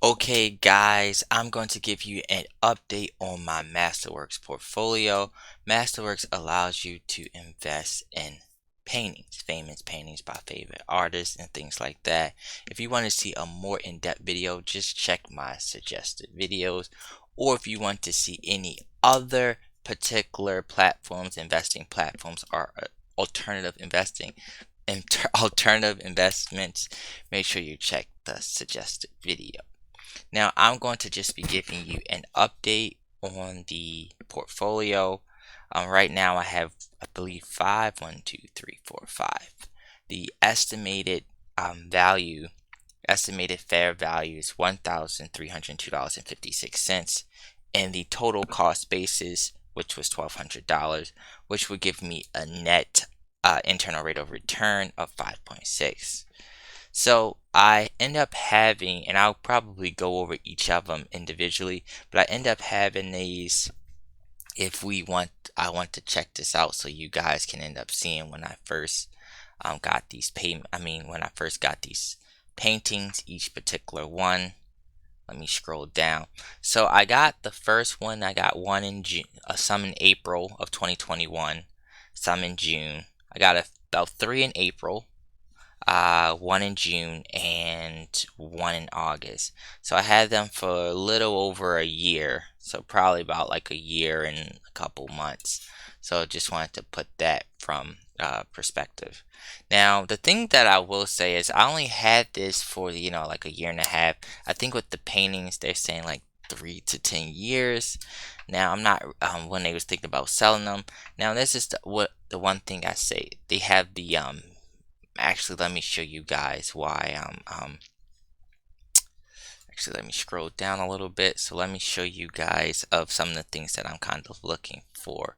Okay, guys, I'm going to give you an update on my Masterworks portfolio. Masterworks allows you to invest in paintings, famous paintings by favorite artists and things like that. If you want to see a more in-depth video, just check my suggested videos. Or if you want to see any other particular platforms, investing platforms, or alternative investing and alternative investments, make sure you check the suggested video. Now I'm going to just be giving you an update on the portfolio. Right now I have, I believe, five. One, two, three, four, five. The estimated fair value is $1,302.56, and the total cost basis, which was $1,200, which would give me a net internal rate of return of 5.6. So I end up having, and I'll probably go over each of them individually, but I end up having these. If we want, I want to check this out so you guys can end up seeing when I first got these when I first got these paintings, each particular one. Let me scroll down. So I got the first one. I got one in June, some in April of 2021, some in June. I got about three in April, one in June, and one in August. So I had them for a little over a year. So probably about like a year and a couple months. So just wanted to put that from perspective. Now, the thing that I will say is I only had this for, like a year and a half. I think with the paintings, they're saying like 3 to 10 years. Now, I'm not when they was thinking about selling them. Now, this is the one thing I say. They have the actually, let me show you guys why actually, let me scroll down a little bit. So let me show you guys of some of the things that I'm kind of looking for.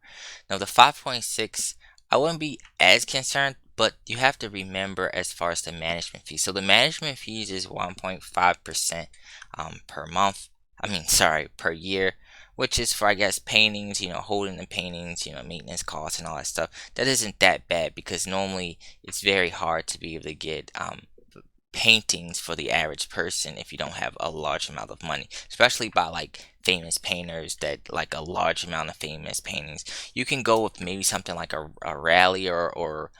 Now, the 5.6, I wouldn't be as concerned, but you have to remember as far as the management fees. So the management fees is 1.5% per month. Sorry, per year, which is for, I guess, paintings, holding the paintings, maintenance costs and all that stuff. That isn't that bad because normally it's very hard to be able to get paintings for the average person if you don't have a large amount of money, especially by like famous painters that like a large amount of famous paintings. You can go with maybe something like a rally or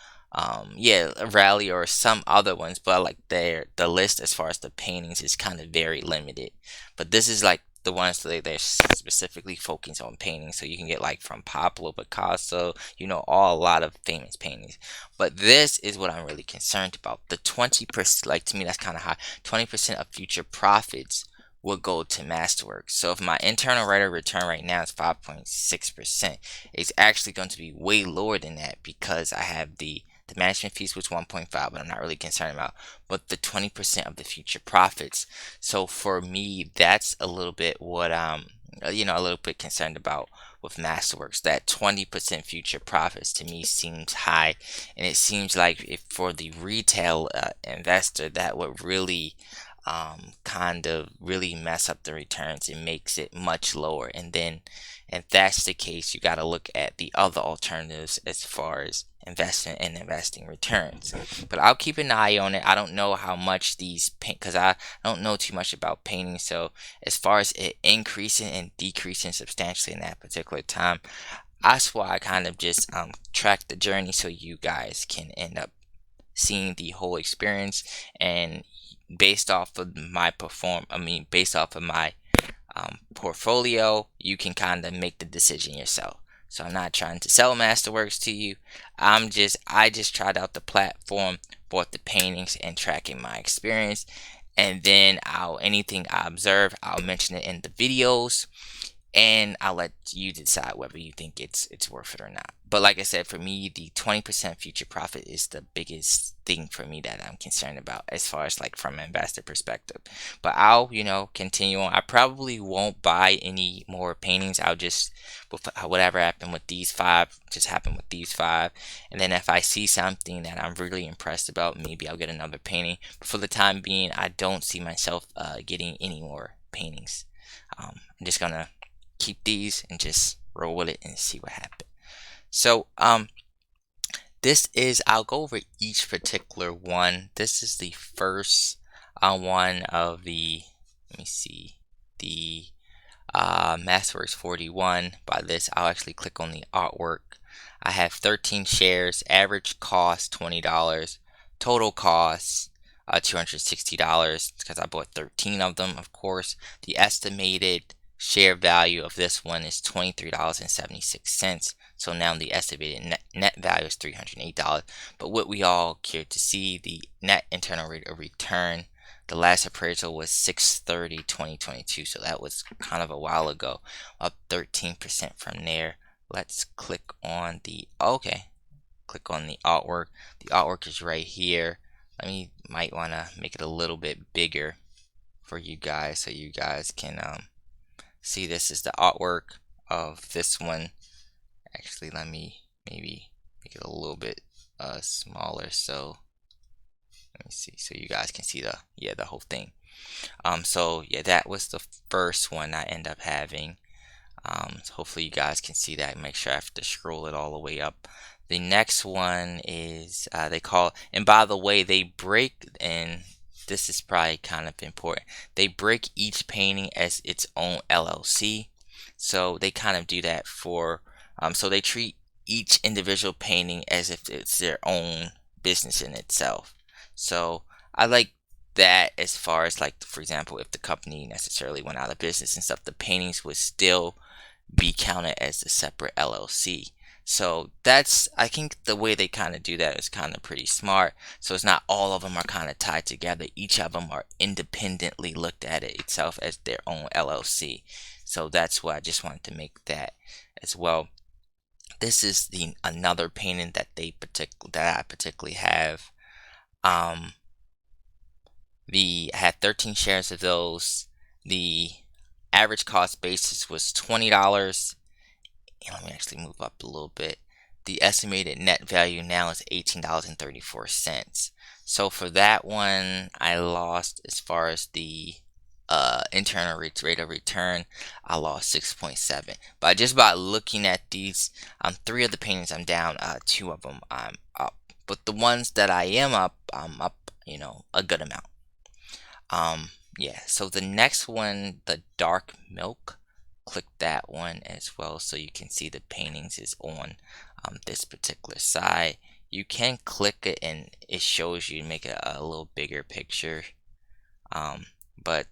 yeah, a rally or some other ones, but like the list as far as the paintings is kind of very limited. But this is like the ones that they're specifically focused on painting, so you can get like from Pablo Picasso, a lot of famous paintings. But this is what I'm really concerned about. The 20%, like, to me, that's kind of high. 20% of future profits will go to Masterworks. So if my internal rate of return right now is 5.6%, it's actually going to be way lower than that because I have the management fees, was 1.5, but I'm not really concerned about, but the 20% of the future profits. So for me, that's a little bit what a little bit concerned about with Masterworks. That 20% future profits to me seems high, and it seems like if for the retail investor, that would really kind of really mess up the returns. It makes it much lower. And then if that's the case, you got to look at the other alternatives as far as investment and investing returns. But I'll keep an eye on it. I don't know how much these paint, because I don't know too much about painting. So as far as it increasing and decreasing substantially in that particular time, that's why I kind of just track the journey so you guys can end up seeing the whole experience. And based off of based off of my portfolio, you can kind of make the decision yourself. So I'm not trying to sell Masterworks to you. I just tried out the platform, bought the paintings, and tracking my experience. And then anything I observe, I'll mention it in the videos, and I'll let you decide whether you think it's worth it or not. But like I said, for me, the 20% future profit is the biggest thing for me that I'm concerned about as far as like from an investor perspective. But I'll, continue on. I probably won't buy any more paintings. I'll just, whatever happened with these five, just happen with these five. And then if I see something that I'm really impressed about, maybe I'll get another painting. But for the time being, I don't see myself getting any more paintings. I'm just gonna keep these and just roll with it and see what happens. So I'll go over each particular one. This is the first one of the let me see, the Masterworks 41. By this, I'll actually click on the artwork. I have 13 shares, average cost $20, total cost $260 because I bought 13 of them, of course. The estimated share value of this one is $23.76. So now the estimated net value is $308. But what we all care to see, the net internal rate of return. The last appraisal was 6/30/2022, so that was kind of a while ago, up 13% from there. Let's click on the, okay, click on the artwork. The artwork is right here. Might want to make it a little bit bigger for you guys so you guys can see. This is the artwork of this one. Actually, let me maybe make it a little bit smaller, so let me see, so you guys can see the whole thing. So yeah, that was the first one I end up having. So hopefully you guys can see that. Make sure I have to scroll it all the way up. The next one is they call, and by the way, they break, and this is probably kind of important, they break each painting as its own LLC. So they kind of do that for so they treat each individual painting as if it's their own business in itself. So I like that, as far as, like, for example, if the company necessarily went out of business and stuff, the paintings would still be counted as a separate LLC. So that's, I think the way they kind of do that is kind of pretty smart. So it's not all of them are kind of tied together. Each of them are independently looked at it itself as their own LLC. So that's why I just wanted to make that as well. This is another painting that I particularly have. I had 13 shares of those. The average cost basis was $20. And let me actually move up a little bit. The estimated net value now is $18.34. So for that one, I lost, as far as the internal rate of return, I lost 6.7. But just by looking at these, 3 of the paintings I'm down, 2 of them I'm up. But the ones that I am up, I'm up, a good amount. Yeah, so the next one, the dark milk, click that one as well so you can see the paintings is on this particular side. You can click it and it shows you, make it a little bigger picture, but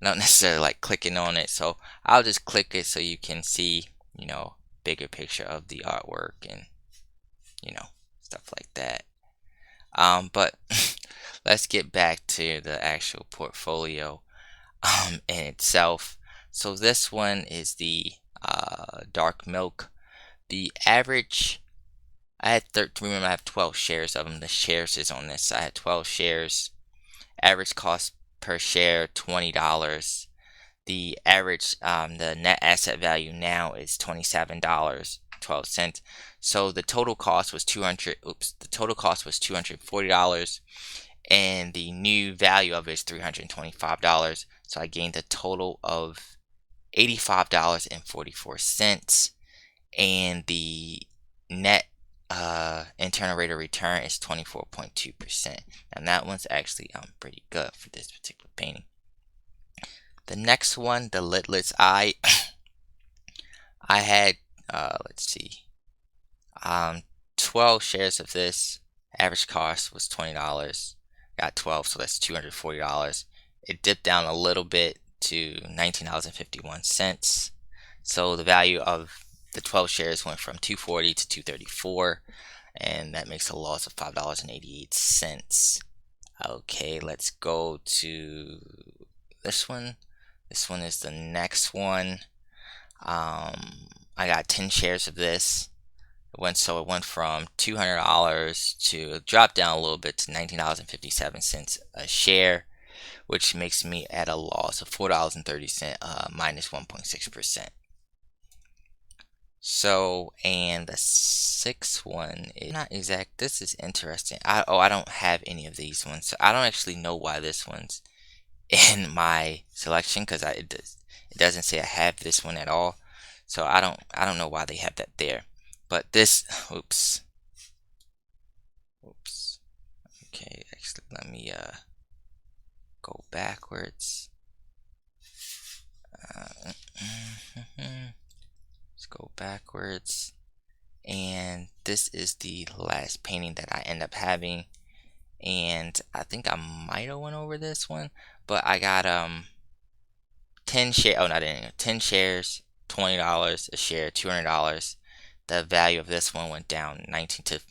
not necessarily like clicking on it, so I'll just click it so you can see bigger picture of the artwork and stuff like that. But let's get back to the actual portfolio in itself. So this one is the dark milk. The average, remember I have 12 shares of them. The shares is on this. I had 12 shares. Average cost per share $20. The average, the net asset value now is $27.12. So the total cost was $240, and the new value of it is $325. So I gained a total of $85.44, and the net internal rate of return is 24.2%. And that one's actually pretty good for this particular painting. The next one, the lidless eye, I had let's see, 12 shares of this. Average cost was $20. Got 12, so that's $240. It dipped down a little bit to $19.51. So the value of the 12 shares went from $240 to $234, and that makes a loss of $5.88. Okay, let's go to this one. This one is the next one. I got 10 shares of this. It went from $200 to drop down a little bit to $19.57 a share, which makes me at a loss of $4.30, minus 1.6%. So, and the sixth one is not exact. This is interesting. I don't have any of these ones, so I don't actually know why this one's in my selection, because it doesn't say I have this one at all. So I don't know why they have that there. But this, oops. Okay, actually let me go backwards. Let's go backwards. And this is the last painting that I end up having. And I think I might have went over this one, but I got 10 share. Oh, not any. 10 shares, $20 a share, $200. The value of this one went down 19 to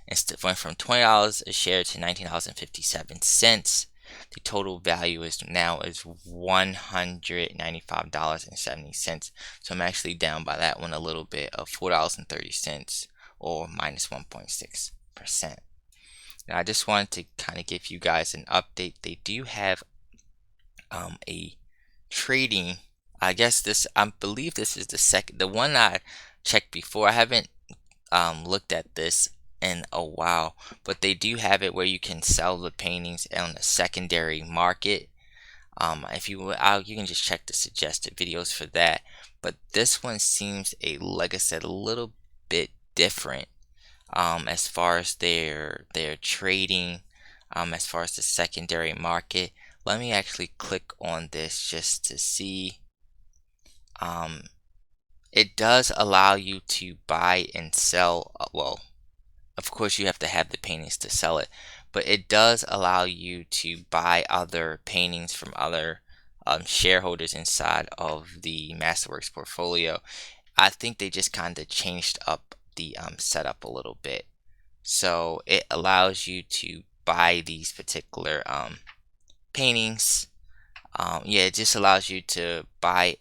Instead, went from $20 a share to $19.57. The total value is $195.70. So I'm actually down by that one a little bit of $4.30 or minus 1.6%. Now I just wanted to kind of give you guys an update. They do have a trading. I believe this is the one I checked before. I haven't looked at this in a while, but they do have it where you can sell the paintings on the secondary market. If you you can just check the suggested videos for that. But this one seems like I said, a little bit different as far as their trading, as far as the secondary market. Let me actually click on this just to see. It does allow you to buy and sell. Well, of course you have to have the paintings to sell it, but it does allow you to buy other paintings from other shareholders inside of the Masterworks portfolio. I think they just kind of changed up the setup a little bit, so it allows you to buy these particular paintings. Yeah, it just allows you to buy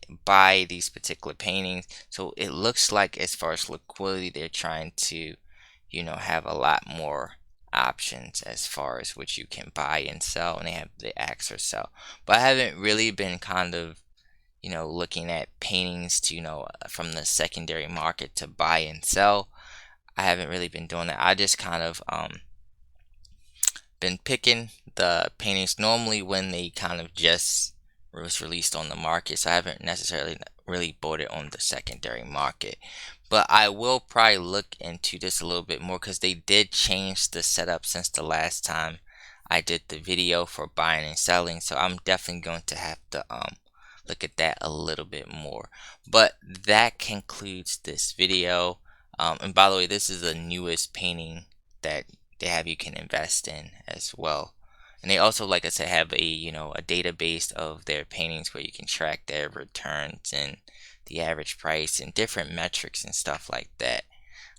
these particular paintings. So it looks like as far as liquidity, they're trying to, have a lot more options as far as what you can buy and sell, and they have the axe or sell. But I haven't really been kind of, looking at paintings to, from the secondary market to buy and sell. I haven't really been doing that. I just kind of been picking the paintings normally when they kind of just was released on the market, so I haven't necessarily really bought it on the secondary market. But I will probably look into this a little bit more because they did change the setup since the last time I did the video for buying and selling, so I'm definitely going to have to look at that a little bit more. But that concludes this video. And by the way, this is the newest painting that they have you can invest in as well. And they also, like I said, have a a database of their paintings where you can track their returns and the average price and different metrics and stuff like that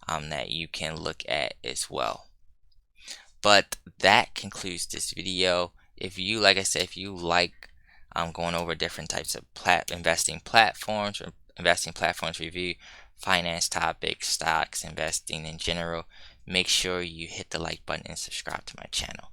that you can look at as well. But that concludes this video. If you, like I said, if you like going over different types of investing platforms or investing platforms review, finance topics, stocks, investing in general, make sure you hit the like button and subscribe to my channel.